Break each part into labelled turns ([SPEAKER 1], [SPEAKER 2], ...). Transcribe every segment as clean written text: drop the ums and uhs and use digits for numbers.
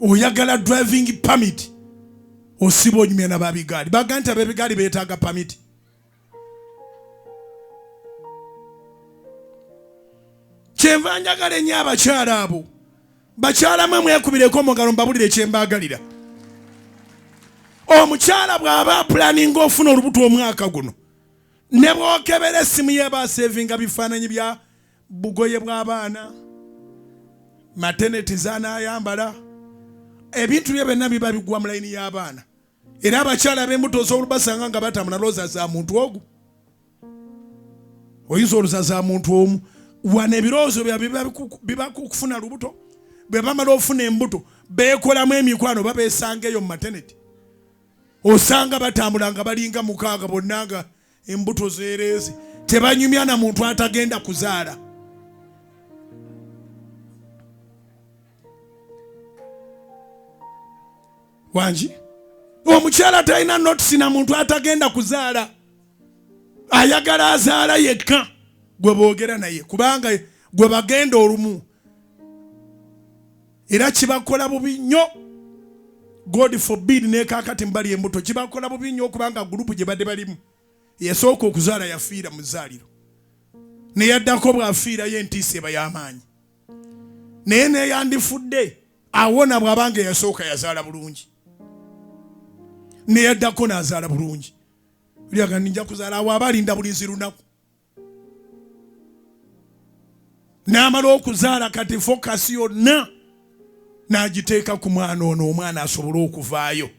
[SPEAKER 1] oyagala driving permit osiiba onyumya na babigaali baga nti abebigaali betaaga permit. Kyenva njagala ennyo abakyala abo bakyala mwe mwekubireko omugalo mbabulire kyembaagalira. Omukyala bw'aba pulaninga ofuna olubuto omwaka guno ne bwokebera essimu ye basevinga bifaananyi bya bugoye bw'abaana maternity z'anaayambala ebintu bye byonna biba bigwa mu layini y'abaana. Era abakyala ab'embuto z'olubasanga nga batambula looza za muntu ogu oyinza oluza za muntu omu wana ebirowoozo biba kufuna lubuto bwe bamala ofuna embuto beekolamu emikwano babeesanga eyo mu maternity. Osanga batambula nga balinga mukaaga bonna nga embuto zeereeze tebanyumya na muntu atagenda kuzaala. Wanji omukyala talina notisi na muntu atagenda kuzaala ayagala azaala yekka gwe boogera naye kubanga gwe bagenda olumu era kibakola bubi nnyo. God forbid ne kakati mbali embuto kibakola bubi nnyo okubanga gurupu gye badde balimu yasooka okuzaala yafiira mu zzaaliro ne yaddako bw'afiira ye entiisa eba y'amaanyi naye neyandifudde awona bw'abanga yasooka yazaala bulungi ne yaddako n'azaala bulungi. Lyaga ninja kuzaala awo aba alinda bulinzi lunaku n'amala okuzaala kati fokasi yonna n'agiteeka ku mwana ono omwana asobole okuvaayo.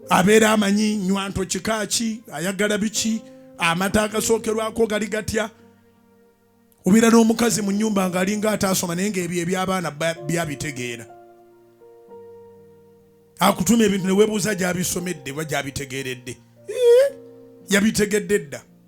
[SPEAKER 1] Abeera amanyi nywanto kika ki ayagala biki amata agasookerwako gali gatya. Obeera n'omukazi mu nnyumba ng'alinga ataasoma naye ng'ebyo eby'abaana byabitegeera. Akutuma ebintu ne weebuuza gy'abisomedde oba gy'abitegeeredde. Yabitegedde dda.